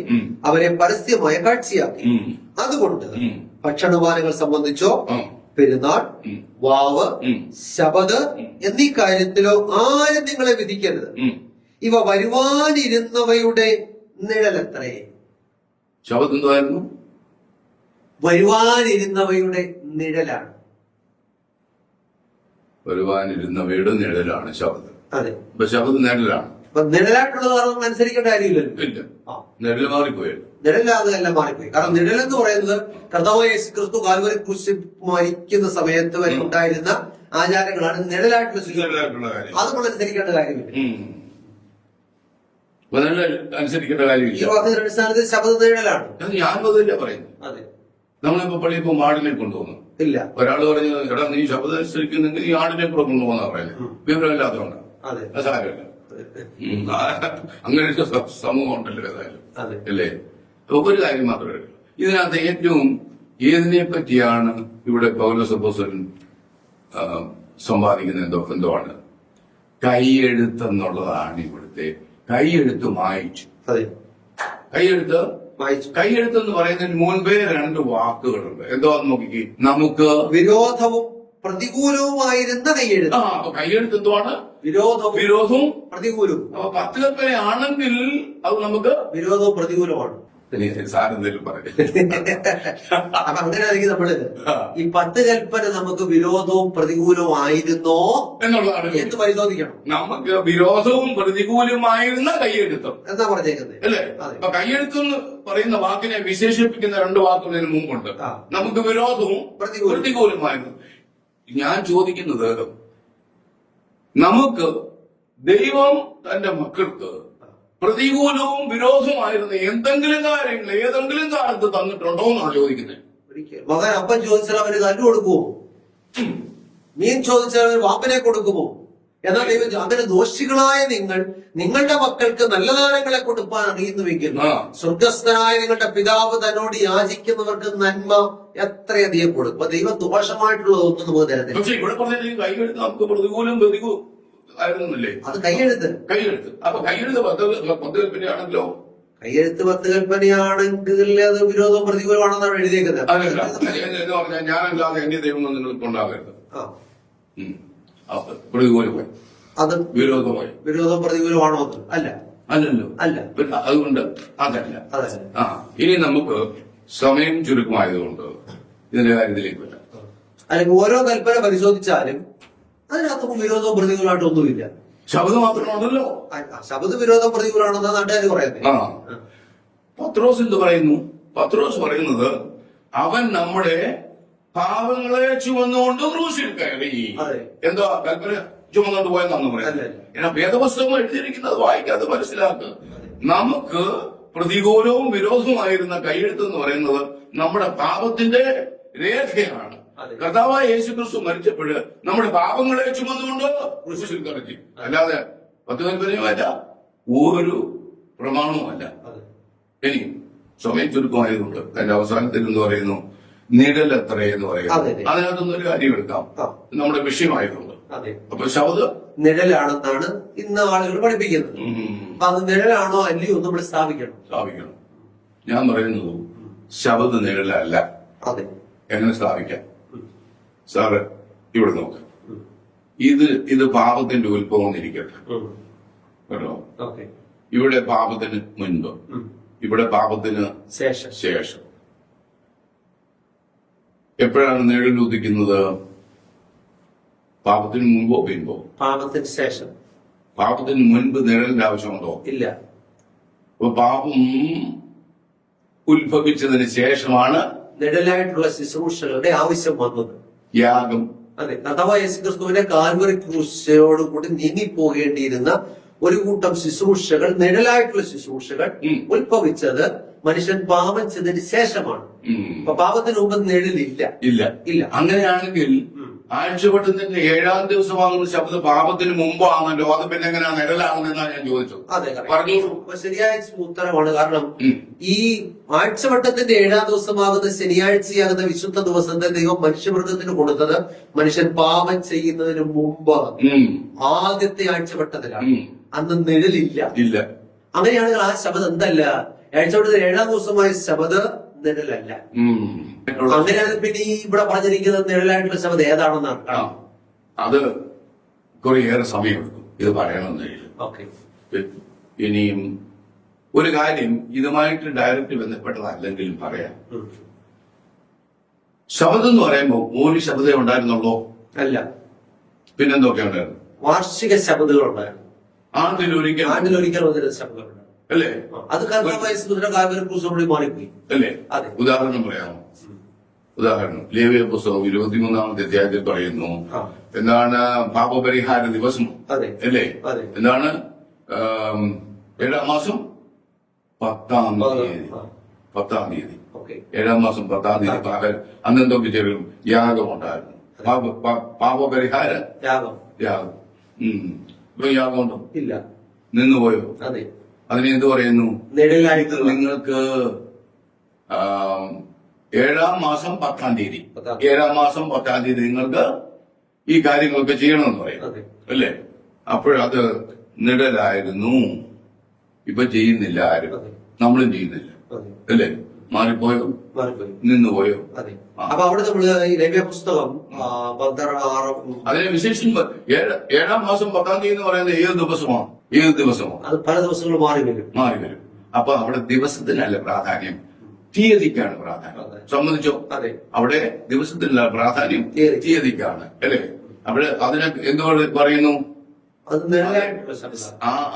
അവരെ പരസ്യമായ കാഴ്ചയാക്കി. അതുകൊണ്ട് ഭക്ഷണപാനങ്ങൾ സംബന്ധിച്ചോ പെരുന്നാൾ, വാവ്, ശബദ് എന്നീ കാര്യത്തിലോ ആരും നിങ്ങളെ വിധിക്കരുത്. ഇവ വരുവാനിരുന്നവയുടെ നിഴലത്രേ. ശബദ് എന്തായിരുന്നു? വരുവാനിരുന്നവയുടെ നിഴലാണ്. വരുവാനിരുന്നവയുടെ നിഴലാണ് ശബദ്. അതെ, ശബദ് നിഴലാണ്. നിഴലായിട്ടുള്ളത് കാരണം അനുസരിക്കേണ്ട കാര്യമില്ലല്ലോ. ഇല്ല, നിഴൽ മാറിപ്പോയല്ലോ. നിഴലാതെല്ലാം മാറിപ്പോയി. കാരണം നിഴൽ എന്ന് പറയുന്നത് കർത്താവായ യേശു ക്രിസ്തു കാൽവരി ക്രൂശിൽ മരിക്കുന്ന സമയത്ത് വരെ ഉണ്ടായിരുന്ന ആചാരങ്ങളാണ് നിഴലായിട്ടുള്ള കാര്യം. അത് നമ്മൾ അനുസരിക്കേണ്ട കാര്യമില്ല. അനുസരിക്കേണ്ട കാര്യമില്ല. ഈ വാക്കിന്റെ അടിസ്ഥാനത്തിൽ ശബദ നിഴലാണ്. ഞാൻ അതല്ല പറയുന്നത്. അതെ, നമ്മളിപ്പോ പള്ളിയിപ്പോ ആടിനെ കൊണ്ടുപോകുന്നു. ഇല്ല, ഒരാൾ പറഞ്ഞു എടാ നീ ശബദം അനുസരിക്കുന്നെങ്കിൽ ഈ ആടിനെ കൂടെ കൊണ്ടുപോകുന്ന പറയുന്നത് വിവരമില്ലാത്തതുകൊണ്ടാണ്. സാരമില്ല, അങ്ങനെ സമൂഹം ഉണ്ടല്ലോ ഏതായാലും അല്ലേ. ഒരു കാര്യം മാത്രമേ ഉള്ളൂ ഇതിനകത്ത്. ഏറ്റവും ഏതിനെ പറ്റിയാണ് ഇവിടെ പൗലോസ് അപ്പോസ്തലൻ സമ്പാദിക്കുന്നത്? എന്താണ്? കൈയെഴുത്തെന്നുള്ളതാണ് ഇവിടുത്തെ. കൈയെഴുത്ത് മായിച്ചു. കൈയെഴുത്ത് എന്ന് പറയുന്നതിന് മുൻപേ 2 വാക്കുകളുണ്ട്. എന്താന്ന് നോക്കിക്കേ. നമുക്ക് വിരോധവും പ്രതികൂലവുമായിരുന്ന കൈയെഴുത്ത്. അപ്പൊ കൈയെഴുത്ത് എന്തുവാണ്? വിരോധവും പ്രതികൂലവും. അപ്പൊ 10 കൽപ്പനയാണെങ്കിൽ അത് നമുക്ക് വിരോധവും പ്രതികൂലമാണ്. സാരെന്തേലും പറഞ്ഞു. അപ്പൊ അങ്ങനെയാണെങ്കിൽ നമ്മള് ഈ 10 കൽപ്പന നമുക്ക് വിരോധവും പ്രതികൂലവും ആയിരുന്നോ എന്നുള്ളതാണ് എന്ന് പരിശോധിക്കണം. നമുക്ക് വിരോധവും പ്രതികൂലവുമായിരുന്ന കൈയെഴുത്തം എന്നാ പറഞ്ഞേക്കുന്നത് അല്ലേ? അപ്പൊ കൈയെഴുത്തെന്ന് പറയുന്ന വാക്കിനെ വിശേഷിപ്പിക്കുന്ന 2 വാക്കുകൾ ഇതിന് മുമ്പുണ്ട്. നമുക്ക് വിരോധവും പ്രതികൂലമായിരുന്നു. ഞാൻ ചോദിക്കുന്നത്, നമുക്ക് ദൈവം തന്റെ മക്കൾക്ക് പ്രതികൂലവും വിരോധവുമായിരുന്ന എന്തെങ്കിലും കാര്യങ്ങൾ ഏതെങ്കിലും കാലത്ത് തന്നിട്ടുണ്ടോ എന്നാണ് ചോദിക്കുന്നത്. മകൻ അപ്പൻ ചോദിച്ചാൽ അവന് കല്ല് കൊടുക്കുമോ? മീൻ ചോദിച്ചാൽ അവന് വാപ്പനെ കൊടുക്കുമോ? എന്നാൽ ദൈവം അങ്ങനെ ദോഷികളായ നിങ്ങളുടെ മക്കൾക്ക് നല്ല ദാനങ്ങളെ കൊടുക്കാൻ അറിയുന്നുവെങ്കിൽ സ്വർഗസ്ഥനായ നിങ്ങളുടെ പിതാവ് തന്നോട് യാചിക്കുന്നവർക്ക് നന്മ എത്രയധികം കൊടുക്കും. അപ്പൊ ദൈവം ദോഷമായിട്ടുള്ളതൊന്നും നമുക്ക് തരത്തില്ല. പക്ഷെ ഇവിടെ പറഞ്ഞ കൈയെഴുത്ത് നമുക്ക് പ്രതികൂലം ആയിരുന്നില്ലേ? അത് കൈയെഴുത്ത്. അപ്പൊ കൈയെഴുത്ത് 10 കൽപ്പനയാണെങ്കിലോ? കൈയെഴുത്ത് 10 കൽപ്പനയാണെങ്കിൽ അത് വിരോധവും പ്രതികൂലമാണെന്നാണ് എഴുതിയേക്കുന്നത്. എന്ന് പറഞ്ഞാൽ ഞാനല്ലാതെ എന്റെ ദൈവം നിങ്ങൾക്ക് ഉണ്ടാകരുത്. പ്രതികൂലമായി അത് വിരോധമായി വിരോധം പ്രതികൂലമാണോ? അല്ലല്ലോ. അല്ല. അതുകൊണ്ട് അതല്ല. ഇനി നമുക്ക് സമയം ചുരുക്കമായതുകൊണ്ട് ഇതിന്റെ കാര്യത്തിലേക്ക് വരാം. അല്ലെങ്കിൽ ഓരോ കൽപ്പന പരിശോധിച്ചാലും അതിനകത്ത് വിരോധവും പ്രതികൂലമായിട്ട് ഒന്നുമില്ല. ശബ്ദം മാത്രമാണല്ലോ. ശബ്ദ വിരോധം പ്രതികൂലമാണെന്നാ നാട്ടുകാർ പറയുന്നത്. പത്രോസ് എന്ത് പറയുന്നു? പത്രോസ് പറയുന്നത് അവൻ നമ്മുടെ പാവങ്ങളെ ചുമന്നുകൊണ്ട് ക്രൂശിൽ കയറി. എന്താ കൽപ്പന ചുമന്നുകൊണ്ട് പോയെന്നാണ് പറയുന്നത്. ഏன்னா വേദപുസ്തകം എഴുതിയിരിക്കുന്നത് വായിക്കാതെ മനസ്സിലാക്കുക. നമുക്ക് പ്രതികൂലവും വിരോധവുമായിരുന്ന കൈയെഴുത്ത് എന്ന് പറയുന്നത് നമ്മുടെ പാപത്തിന്റെ രേഖയാണ്. കർത്താവായ യേശുക്രിസ്തു മരിച്ചപ്പോഴ് നമ്മുടെ പാപങ്ങളെ ചുമന്നുകൊണ്ട് ക്രൂശിൽ കയറി. അല്ലാതെ 10 കൽപ്പനയുമല്ല, ഒരു പ്രമാണവുമല്ല. ഇനി സമയം ചുരുക്കമായതുകൊണ്ട് അതിന്റെ അവസാനത്തിൽ എന്ന് പറയുന്നു നിഴൽ എത്ര എന്ന് പറയുന്നത്. അതിനകത്തൊന്നും ഒരു കാര്യം എടുക്കാം, നമ്മുടെ വിഷയമായതുകൊണ്ട്. അപ്പൊ ശബ്ദം നിഴലാണെന്നാണ് ഇന്ന് ആളുകൾ പഠിപ്പിക്കുന്നത്. അപ്പൊ അത് നിഴലാണോ അല്ലയോ നമ്മൾ സ്ഥാപിക്കണം. ഞാൻ പറയുന്നത് ശബ്ദ നിഴലല്ല. എങ്ങനെ സ്ഥാപിക്കാം? സാറ് ഇവിടെ നോക്ക്. ഇത് പാപത്തിന്റെ ഉത്ഭവം എന്നിരിക്കട്ടെ കേട്ടോ. ഇവിടെ പാപത്തിന് മുൻപ്, ഇവിടെ പാപത്തിന് ശേഷം. എപ്പോഴാണ് നിഴൽ ഉദിക്കുന്നത്? പാപത്തിന് മുൻപോ പിൻപോ? പാപത്തിന് ശേഷം. പാപത്തിന് മുൻപ് നിഴലിന്റെ ആവശ്യമുണ്ടോ? ഇല്ല. അപ്പൊ പാപം ഉത്ഭവിച്ചതിന് ശേഷമാണ് നിഴലായിട്ടുള്ള ശുശ്രൂഷകളുടെ ആവശ്യം വന്നത്. യാഗം. അതെ, കർത്താവായ യേശുക്രിസ്തുവിന്റെ കാൽവറി ക്രൂശോടുകൂടി നീങ്ങിപ്പോകേണ്ടിയിരുന്ന ഒരു കൂട്ടം ശുശ്രൂഷകൾ, നിഴലായിട്ടുള്ള ശുശ്രൂഷകൾ ഉത്ഭവിച്ചത് മനുഷ്യൻ പാപം ചെയ്തതിന് ശേഷമാണ്. അപ്പൊ പാപത്തിന് മുമ്പ് നിഴലില്ല. അങ്ങനെയാണെങ്കിൽ ആഴ്ചവട്ടത്തിന്റെ 7-ാം ദിവസമാകുന്ന ശബ്ദം പാപത്തിന് മുമ്പാണല്ലോ. അത് പിന്നെ എങ്ങനെയാണ് നിഴലാകുന്നതെന്നാണ് ഞാൻ ചോദിച്ചത്. അതെ, ശരിയായ ഉത്തരമാണ്. കാരണം ഈ ആഴ്ചവട്ടത്തിന്റെ 7-ാം ദിവസമാകുന്ന ശനിയാഴ്ചയാകുന്ന വിശുദ്ധ ദിവസത്തെ ദൈവം മനുഷ്യവർഗത്തിന് കൊടുത്തത് മനുഷ്യൻ പാപം ചെയ്യുന്നതിന് മുമ്പ് ആദ്യത്തെ ആഴ്ചവട്ടത്തിലാണ്. അന്ന് നിഴലില്ല. അങ്ങനെയാണെങ്കിൽ ആ ശബ്ദം എന്തല്ല? ആഴ്ചവട്ടത്തിൽ 7-ാം ദിവസമായ ശബ്ദം നിഴലല്ല. അങ്ങനെയാണ് പിന്നെ ഇവിടെ പറഞ്ഞിരിക്കുന്നത് നിഴലായിട്ടുള്ള ശബ്ദം ഏതാണെന്നാണ്. അത് കുറേയേറെ സമയമെടുക്കും ഇത് പറയണമെന്നില്ല. ഇനിയും ഒരു കാര്യം ഇതുമായിട്ട് ഡയറക്റ്റ് ബന്ധപ്പെട്ടതല്ലെങ്കിലും പറയാം. ശബ്ദം എന്ന് പറയുമ്പോൾ ഒരു ശബ്ദം ഉണ്ടായിരുന്നുള്ളൂ? അല്ല. പിന്നെന്തൊക്കെ ഉണ്ടായിരുന്നു? വാർഷിക ശബ്ദങ്ങളുണ്ടായിരുന്നു. ആണ്ടിലൊരിക്കൽ വന്നിരുന്ന ശബ്ദങ്ങളുണ്ട് അല്ലേ? അത് കാൽവരി മാറിപ്പോയി അല്ലേ? ഉദാഹരണം പറയാമോ? ഉദാഹരണം ലേവ്യ പുസ്തകം 23-ാമത്തെ അധ്യായത്തിൽ പറയുന്നു എന്താണ്? പാപപരിഹാര ദിവസം അല്ലേ? എന്താണ്? 7-ാം മാസം 10-ാം തീയതി. 7-ാം മാസം 10-ാം തീയതി അന്നെന്തൊക്കെ ചെറിയ യാഗം ഉണ്ടായിരുന്നു. പാപപരിഹാര യാഗം. ഇപ്പൊ യാഗമുണ്ടോ? ഇല്ല. നിന്നുപോയോ? അതിനെന്ത് പറയുന്നു? നിങ്ങൾക്ക് 7-ാം മാസം 10-ാം തീയതി 7-ാം മാസം 10-ാം തീയതി നിങ്ങൾക്ക് ഈ കാര്യങ്ങളൊക്കെ ചെയ്യണമെന്ന് പറയും അല്ലേ? അപ്പോഴത് നിഴലായിരുന്നു. ഇപ്പൊ ചെയ്യുന്നില്ല ആരും, നമ്മളും ചെയ്യുന്നില്ല അല്ലേ? മാറിപ്പോയോ? നിന്നുപോയോ? അപ്പൊ അവിടെ നമ്മള് ഈ ലേവ്യ പുസ്തകം അതിനെ വിശേഷം 7-ാം മാസം 10-ാം തീയതി എന്ന് പറയുന്നത് ഏത് ദിവസമാണ്? അത് പല ദിവസങ്ങളും മാറി വരും. അപ്പൊ അവിടെ ദിവസത്തിനല്ല പ്രാധാന്യം, തീയതിക്കാണ് പ്രാധാന്യം. സംബന്ധിച്ചോ? അതെ, അവിടെ ദിവസത്തിനുള്ള പ്രാധാന്യം തീയതിക്കാണ്, അല്ലേ? അവിടെ അതിനെ എന്തുകൊണ്ട് പറയുന്നു? അത് നിഴലായിട്ടുള്ള ശബ്ദം.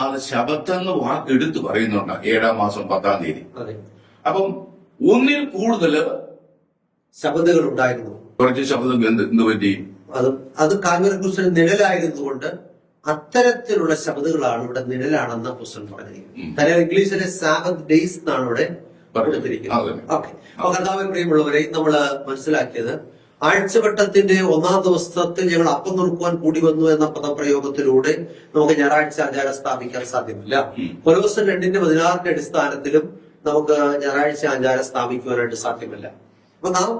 അത് ശബത്തെന്ന് വാക്ക് എടുത്ത് പറയുന്നുണ്ട്, 7-ാം മാസം 10-ാം തീയതി. അതെ, അപ്പം ഒന്നിൽ കൂടുതൽ ശബ്ദങ്ങൾ ഉണ്ടായിരുന്നു. കുറച്ച് ശബ്ദം എന്ത് പറ്റി? അത് കാൽവരിക്രൂശിന് നിഴലായിരുന്നുകൊണ്ട് അത്തരത്തിലുള്ള ശബ്ദങ്ങളാണ് ഇവിടെ നിഴലാണെന്ന് പുസ്തകം പറഞ്ഞിരിക്കുന്നത്. ഇംഗ്ലീഷിലെ സാബത്ത് ഡേയ്സ് എന്നാണ് ഇവിടെ കൊടുത്തിരിക്കുന്നത്. ഓക്കെ, അപ്പൊ കർത്താവിൽ പ്രിയമുള്ളവരെ, നമ്മള് മനസ്സിലാക്കിയത് ആഴ്ചവട്ടത്തിന്റെ 1-ാം ദിവസത്തിൽ ഞങ്ങൾ അപ്പം നുറുക്കുവാൻ കൂടി വന്നു എന്ന പദപ്രയോഗത്തിലൂടെ നമുക്ക് ഞായറാഴ്ച ആചാരം സ്ഥാപിക്കാൻ സാധ്യമല്ല. കൊലോസ്യർ 2:16 അടിസ്ഥാനത്തിലും നമുക്ക് ഞായറാഴ്ച ആചാരം സ്ഥാപിക്കുവാനായിട്ട് സാധ്യമല്ല. അപ്പൊ നാം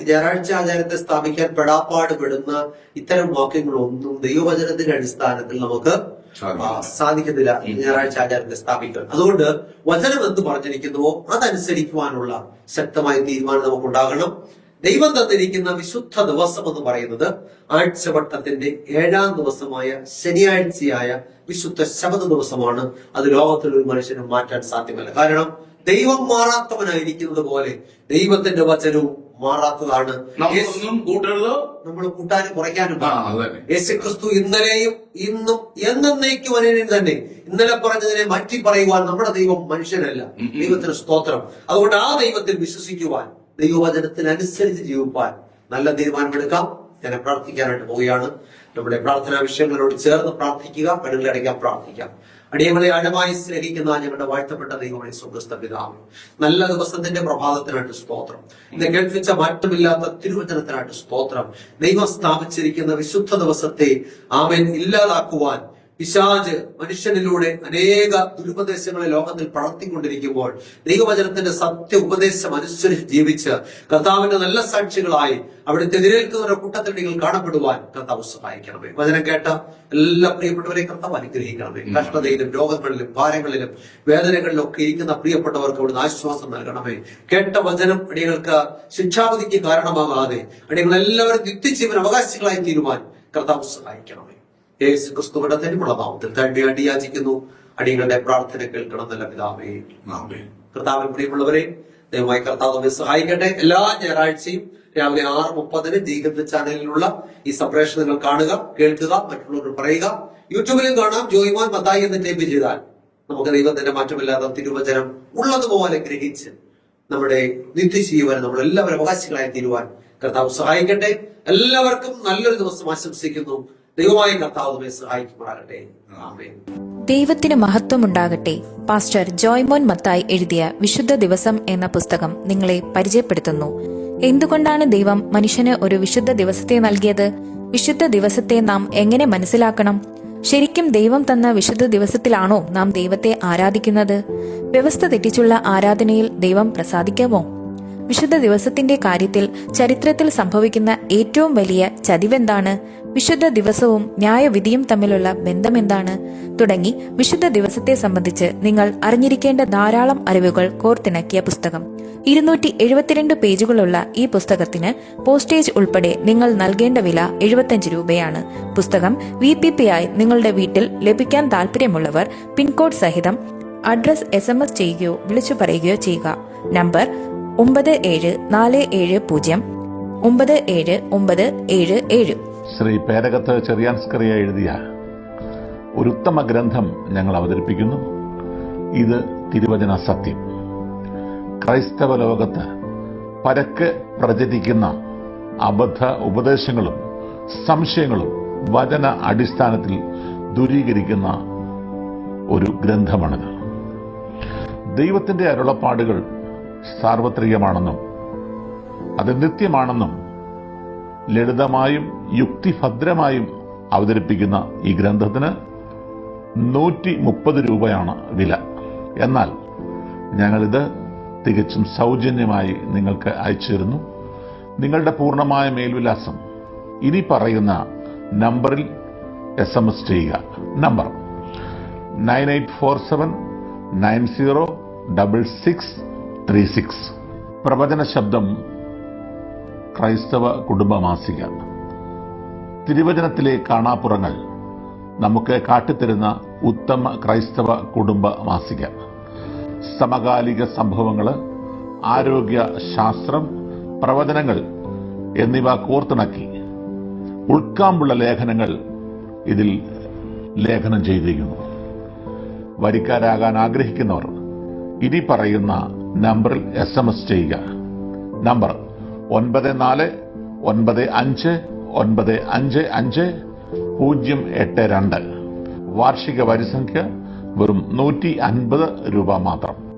ഞായറാഴ്ച ആചാരത്തെ സ്ഥാപിക്കാൻ പെടാപ്പാട് പെടുന്ന ഇത്തരം വാക്യങ്ങളൊന്നും ദൈവവചനത്തിന്റെ അടിസ്ഥാനത്തിൽ നമുക്ക് സാധിക്കുന്നില്ല ഞായറാഴ്ച ആചാരത്തെ സ്ഥാപിക്കാൻ. അതുകൊണ്ട് വചനം എന്ത് പറഞ്ഞിരിക്കുന്നുവോ അതനുസരിക്കുവാനുള്ള ശക്തമായ തീരുമാനം നമുക്കുണ്ടാകണം. ദൈവം തന്നിരിക്കുന്ന വിശുദ്ധ ദിവസം എന്ന് പറയുന്നത് ആഴ്ചവട്ടത്തിന്റെ 7-ാം ദിവസമായ ശനിയാഴ്ചയായ വിശുദ്ധ ശബത ദിവസമാണ്. അത് ലോകത്തിൽ ഒരു മനുഷ്യനും മാറ്റാൻ സാധ്യമല്ല. കാരണം ദൈവം മാറാത്തവനായിരിക്കുന്നത് പോലെ ദൈവത്തിന്റെ വചനവും മാറാത്തതാണ്. നമ്മൾ കൂട്ടാനും കുറയ്ക്കാനും. യേശുക്രിസ്തു ഇന്നലെയും ഇന്നും എന്നേക്കും അനന്യൻ തന്നെ. ഇന്നലെ പറഞ്ഞതിനെ മാറ്റി പറയുവാൻ നമ്മുടെ ദൈവം മനുഷ്യനല്ല. ദൈവത്തിന് സ്തോത്രം. അതുകൊണ്ട് ആ ദൈവത്തിൽ വിശ്വസിക്കുവാൻ, ദൈവവചനത്തിനനുസരിച്ച് ജീവിപ്പാൻ നല്ല തീരുമാനമെടുക്കാം. ഞാൻ പ്രാർത്ഥിക്കാനായിട്ട് പോവുകയാണ്. നമ്മുടെ പ്രാർത്ഥനാ വിഷയങ്ങളോട് ചേർന്ന് പ്രാർത്ഥിക്കുക, കണ്ണുകളടയ്ക്കാൻ പ്രാർത്ഥിക്കാം. അടിയങ്ങളെ ആഴമായി സ്നേഹിക്കുന്ന ഞങ്ങളുടെ വാഴ്ത്തപ്പെട്ട ദൈവമേ, സ്വർഗ്ഗസ്ഥ പിതാവേ, നല്ല ദിവസത്തിന്റെ പ്രഭാതത്തിനായിട്ട് സ്തോത്രം. ഇന്ന് കേൾപ്പിച്ച മാറ്റമില്ലാത്ത തിരുവചനത്തിനായിട്ട് സ്തോത്രം. ദൈവം സ്ഥാപിച്ചിരിക്കുന്ന വിശുദ്ധ ദിവസത്തെ ആമേൻ ഇല്ലാതാക്കുവാൻ പിശാച് മനുഷ്യനിലൂടെ അനേക ദുരുപദേശങ്ങളെ ലോകത്തിൽ പടർത്തിക്കൊണ്ടിരിക്കുമ്പോൾ ദൈവവചനത്തിന്റെ സത്യ ഉപദേശം അനുസരിച്ച് ജീവിച്ച് കർത്താവിന്റെ നല്ല സാക്ഷികളായി അവിടുത്തെ എതിരേൽക്കുന്നവരുടെ കൂട്ടത്തിൽ നിങ്ങൾ കാണപ്പെടുവാൻ കർത്താവ് സഹായിക്കണമേ. വചനം കേട്ട എല്ലാ പ്രിയപ്പെട്ടവരെ കർത്താവ് അനുഗ്രഹിക്കണമേ. കഷ്ടതയിലും രോഗങ്ങളിലും ഭാരങ്ങളിലും വേദനകളിലും ഒക്കെ ഇരിക്കുന്ന പ്രിയപ്പെട്ടവർക്ക് അവിടുന്ന് ആശ്വാസം നൽകണമേ. കേട്ട വചനം അടിയങ്ങൾക്ക് ശിക്ഷാവിധിക്ക് കാരണമാകാതെ അടിയങ്ങളെല്ലാവരും നിത്യജീവൻ അവകാശികളായി തീരുവാൻ കർത്താവ് സഹായിക്കണമേ. യേശു ക്രിസ്തുവിന്റെ തനിമുള്ള നാമത്തിൽ തണ്ടി യാചിക്കുന്നു. അടിയങ്ങളുടെ പ്രാർത്ഥന കേൾക്കണം നല്ല പിതാവേ. കർത്താവിൽ പ്രിയമുള്ളവരെ, ദയവായി കർത്താവ് നമ്മെ സഹായിക്കട്ടെ. എല്ലാ ഞായറാഴ്ചയും രാവിലെ 6:30 ജീവന്റെ ചാനലിലുള്ള ഈ സംപ്രേഷണം നിങ്ങൾ കാണുക, കേൾക്കുക, മറ്റുള്ളവർ പറയുക. യൂട്യൂബിലും കാണാം. ജോയ്മോൻ മത്തായി എന്ന് ടൈപ്പ് ചെയ്താൽ നമുക്ക് ദൈവത്തിന്റെ മാറ്റമില്ലാത്ത തിരുവചനം ഉള്ളതുപോലെ ഗ്രഹിച്ച് നമ്മുടെ നിത്യജീവൻ നമ്മളെല്ലാവരും അവകാശികളായി തീരുവാൻ കർത്താവ് സഹായിക്കട്ടെ. എല്ലാവർക്കും നല്ലൊരു ദിവസം ആശംസിക്കുന്നു. ദൈവമായ കർത്താവ് നമ്മെ സഹായിക്കുമാറാകട്ടെ. ആമേൻ. ദൈവത്തിന് മഹത്വമുണ്ടാകട്ടെ. പാസ്റ്റർ ജോയ്മോൻ മത്തായി എഴുതിയ വിശുദ്ധ ദിവസം എന്ന പുസ്തകം നിങ്ങളെ പരിചയപ്പെടുത്തുന്നു. എന്തുകൊണ്ടാണ് ദൈവം മനുഷ്യന് ഒരു വിശുദ്ധ ദിവസത്തെ നൽകിയത്? വിശുദ്ധ ദിവസത്തെ നാം എങ്ങനെ മനസ്സിലാക്കണം? ശരിക്കും ദൈവം തന്ന വിശുദ്ധ ദിവസത്തിലാണോ നാം ദൈവത്തെ ആരാധിക്കുന്നത്? വ്യവസ്ഥ തെറ്റിച്ചുള്ള ആരാധനയിൽ ദൈവം പ്രസാദിക്കാമോ? വിശുദ്ധ ദിവസത്തിന്റെ കാര്യത്തിൽ ചരിത്രത്തിൽ സംഭവിക്കുന്ന ഏറ്റവും വലിയ ചതിവെന്താണ്? വിശുദ്ധ ദിവസവും ന്യായവിധിയും തമ്മിലുള്ള ബന്ധമെന്താണ്? തുടങ്ങി വിശുദ്ധ ദിവസത്തെ സംബന്ധിച്ച് നിങ്ങൾ അറിഞ്ഞിരിക്കേണ്ട ധാരാളം അറിവുകൾ കോർത്തിണക്കിയ പുസ്തകം. 272 പേജുകളുള്ള ഈ പുസ്തകത്തിന് പോസ്റ്റേജ് ഉൾപ്പെടെ നിങ്ങൾ നൽകേണ്ട വില 75 രൂപയാണ്. പുസ്തകം VPP ആയി നിങ്ങളുടെ വീട്ടിൽ ലഭിക്കാൻ താല്പര്യമുള്ളവർ പിൻകോഡ് സഹിതം അഡ്രസ് SMS ചെയ്യുകയോ വിളിച്ചു പറയുകയോ ചെയ്യുക. നമ്പർ 9740979977. ശ്രീ പേരകത്ത് ചെറിയാൻസ്കറിയ എഴുതിയ ഒരു ഉത്തമ ഗ്രന്ഥം ഞങ്ങൾ അവതരിപ്പിക്കുന്നു. ഇത് തിരുവചന സത്യം. ക്രൈസ്തവ ലോകത്ത് പരക്കെ പ്രചരിക്കുന്ന അബദ്ധ ഉപദേശങ്ങളും സംശയങ്ങളും വചന അടിസ്ഥാനത്തിൽ ദൂരീകരിക്കുന്ന ഒരു ഗ്രന്ഥമാണിത്. ദൈവത്തിന്റെ അരുളപ്പാടുകൾ സാർവത്രികമാണെന്നും അത് നിത്യമാണെന്നും ലളിതമായും യുക്തിഭദ്രമായും അവതരിപ്പിക്കുന്ന ഈ ഗ്രന്ഥത്തിന് 130 രൂപയാണ് വില. എന്നാൽ ഞങ്ങളിത് തികച്ചും സൗജന്യമായി നിങ്ങൾക്ക് അയച്ചു തരുന്നു. നിങ്ങളുടെ പൂർണ്ണമായ മേൽവിലാസം ഇനി പറയുന്ന നമ്പറിൽ SMS ചെയ്യുക. നമ്പർ 9847906636. പ്രവചന ശബ്ദം ക്രൈസ്തവ കുടുംബ മാസിക. തിരുവചനത്തിലെ കാണാപ്പുറങ്ങൾ നമുക്ക് കാട്ടിത്തരുന്ന ഉത്തമ ക്രൈസ്തവ കുടുംബ മാസിക. സമകാലിക സംഭവങ്ങൾ, ആരോഗ്യ ശാസ്ത്രം, പ്രവചനങ്ങൾ എന്നിവ കോർത്തിണക്കി ഉൾക്കാമ്പുള്ള ലേഖനങ്ങൾ ഇതിൽ ലേഖനം ചെയ്തിരിക്കുന്നു. വരിക്കാരാകാൻ ആഗ്രഹിക്കുന്നവർ ഇനി പറയുന്ന നമ്പറിൽ SMS ചെയ്യുക. നമ്പർ 9495955082. വാർഷിക വരിസംഖ്യ വെറും 150 രൂപ മാത്രം.